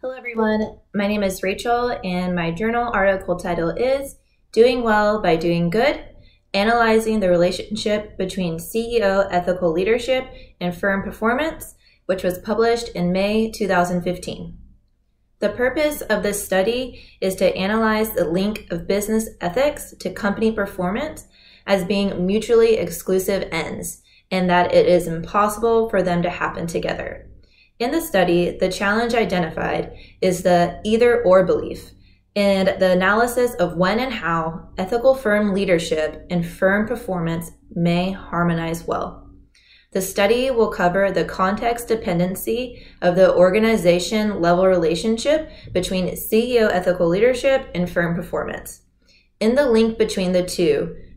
Hello everyone, my name is Rachel and my journal article title is Doing Well by Doing Good, Analyzing the Relationship Between CEO Ethical Leadership and Firm Performance, which was published in May 2015. The purpose of this study is to analyze the link of business ethics to company performance as being mutually exclusive ends, and that it is impossible for them to happen together. In the study, the challenge identified is the either-or belief and the analysis of when and how ethical firm leadership and firm performance may harmonize well. The study will cover the context dependency of the organization-level relationship between CEO ethical leadership and firm performance. In the link between the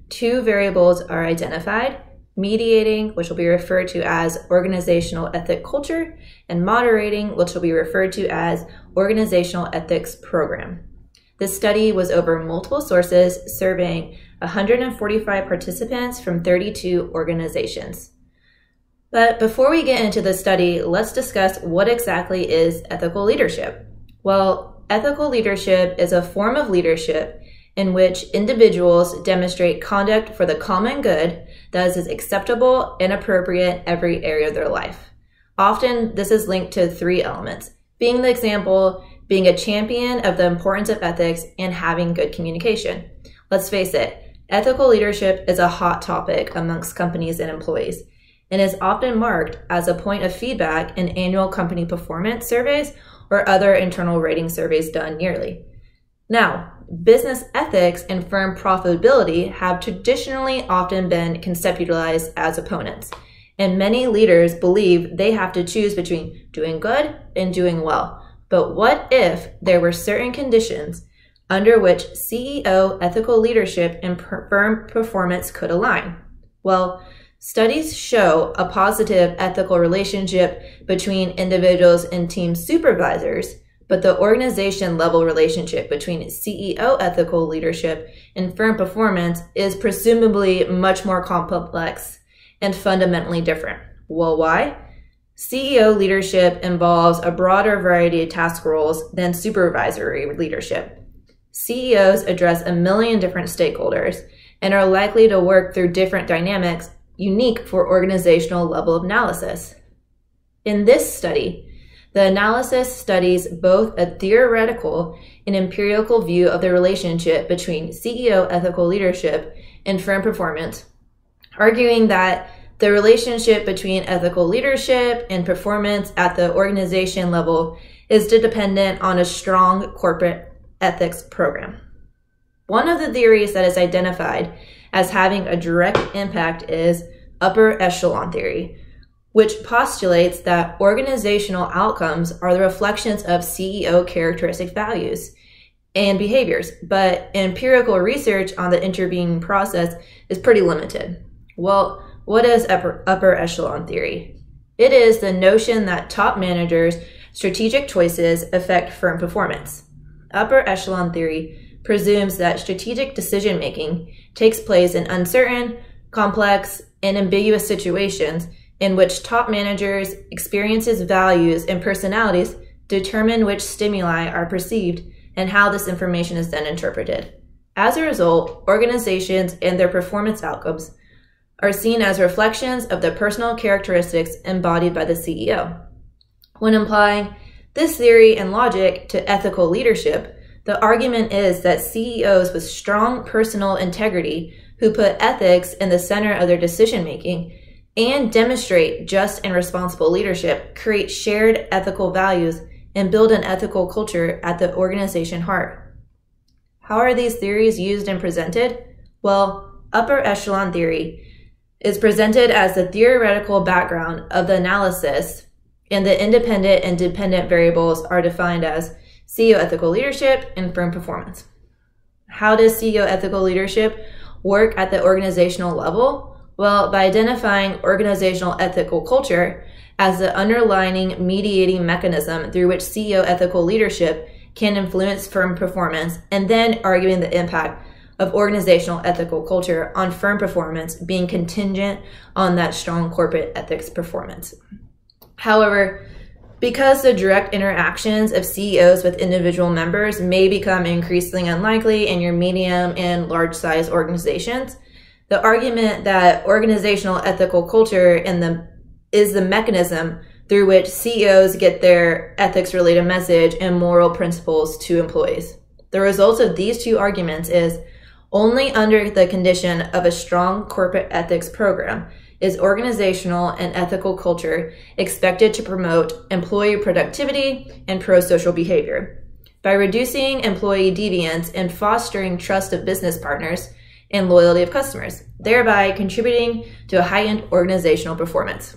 two variables are identified: mediating, which will be referred to as organizational ethic culture, and moderating, which will be referred to as organizational ethics program. This study was over multiple sources, surveying 145 participants from 32 organizations. But before we get into the study, let's discuss what exactly is ethical leadership. Well, ethical leadership is a form of leadership in which individuals demonstrate conduct for the common good that is acceptable and appropriate in every area of their life. Often, this is linked to three elements: being the example, being a champion of the importance of ethics, and having good communication. Let's face it, ethical leadership is a hot topic amongst companies and employees, and is often marked as a point of feedback in annual company performance surveys or other internal rating surveys done yearly. Now, business ethics and firm profitability have traditionally often been conceptualized as opponents, and many leaders believe they have to choose between doing good and doing well. But what if there were certain conditions under which CEO ethical leadership and firm performance could align? Well, studies show a positive ethical relationship between individuals and team supervisors, but the organization-level relationship between CEO ethical leadership and firm performance is presumably much more complex and fundamentally different. Well, why? CEO leadership involves a broader variety of task roles than supervisory leadership. CEOs address a million different stakeholders and are likely to work through different dynamics unique for organizational level of analysis. In this study, the analysis studies both a theoretical and empirical view of the relationship between CEO ethical leadership and firm performance, arguing that the relationship between ethical leadership and performance at the organization level is dependent on a strong corporate ethics program. One of the theories that is identified as having a direct impact is upper echelon theory, which postulates that organizational outcomes are the reflections of CEO characteristic values and behaviors, but empirical research on the intervening process is pretty limited. Well, what is upper echelon theory? It is the notion that top managers' strategic choices affect firm performance. Upper echelon theory presumes that strategic decision-making takes place in uncertain, complex, and ambiguous situations in which top managers' experiences, values, and personalities determine which stimuli are perceived and how this information is then interpreted. As a result, organizations and their performance outcomes are seen as reflections of the personal characteristics embodied by the CEO. When applying this theory and logic to ethical leadership, the argument is that CEOs with strong personal integrity who put ethics in the center of their decision-making and demonstrate just and responsible leadership create shared ethical values and build an ethical culture at the organization heart. How are these theories used and presented? Well, upper echelon theory is presented as the theoretical background of the analysis, and the independent and dependent variables are defined as CEO ethical leadership and firm performance. How does CEO ethical leadership work at the organizational level? Well, by identifying organizational ethical culture as the underlying mediating mechanism through which CEO ethical leadership can influence firm performance, and then arguing the impact of organizational ethical culture on firm performance being contingent on that strong corporate ethics performance. However, Because the direct interactions of CEOs with individual members may become increasingly unlikely in your medium and large size organizations, the argument that organizational ethical culture is the mechanism through which CEOs get their ethics-related message and moral principles to employees. The result of these two arguments is only under the condition of a strong corporate ethics program is organizational and ethical culture expected to promote employee productivity and pro-social behavior. By reducing employee deviance and fostering trust of business partners and loyalty of customers, thereby contributing to a heightened organizational performance.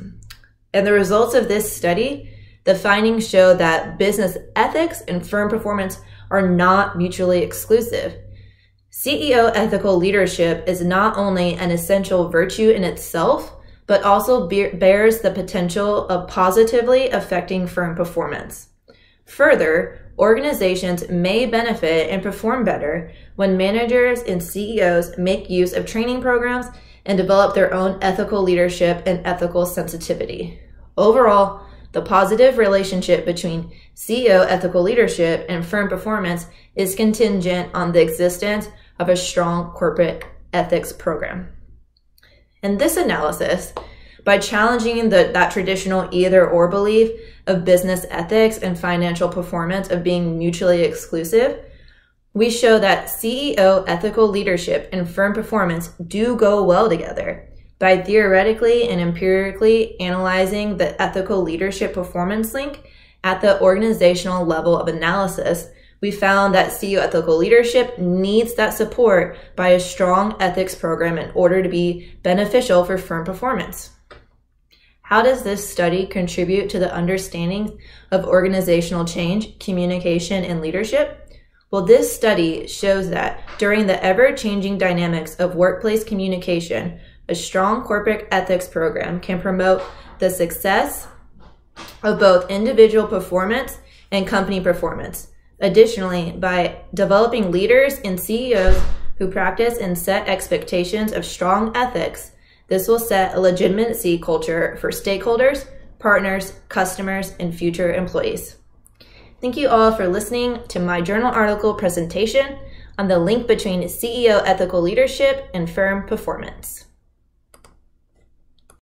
And the results of this study, the findings show that business ethics and firm performance are not mutually exclusive. CEO ethical leadership is not only an essential virtue in itself, but also bears the potential of positively affecting firm performance. Further, organizations may benefit and perform better when managers and CEOs make use of training programs and develop their own ethical leadership and ethical sensitivity. Overall, the positive relationship between CEO ethical leadership and firm performance is contingent on the existence of a strong corporate ethics program. In this analysis, by challenging that traditional either-or belief of business ethics and financial performance of being mutually exclusive, we show that CEO ethical leadership and firm performance do go well together. By theoretically and empirically analyzing the ethical leadership performance link at the organizational level of analysis, we found that CEO ethical leadership needs that support by a strong ethics program in order to be beneficial for firm performance. How does this study contribute to the understanding of organizational change, communication, and leadership? Well, this study shows that during the ever-changing dynamics of workplace communication, a strong corporate ethics program can promote the success of both individual performance and company performance. Additionally, by developing leaders and CEOs who practice and set expectations of strong ethics, this will set a legitimacy culture for stakeholders, partners, customers, and future employees. Thank you all for listening to my journal article presentation on the link between CEO ethical leadership and firm performance.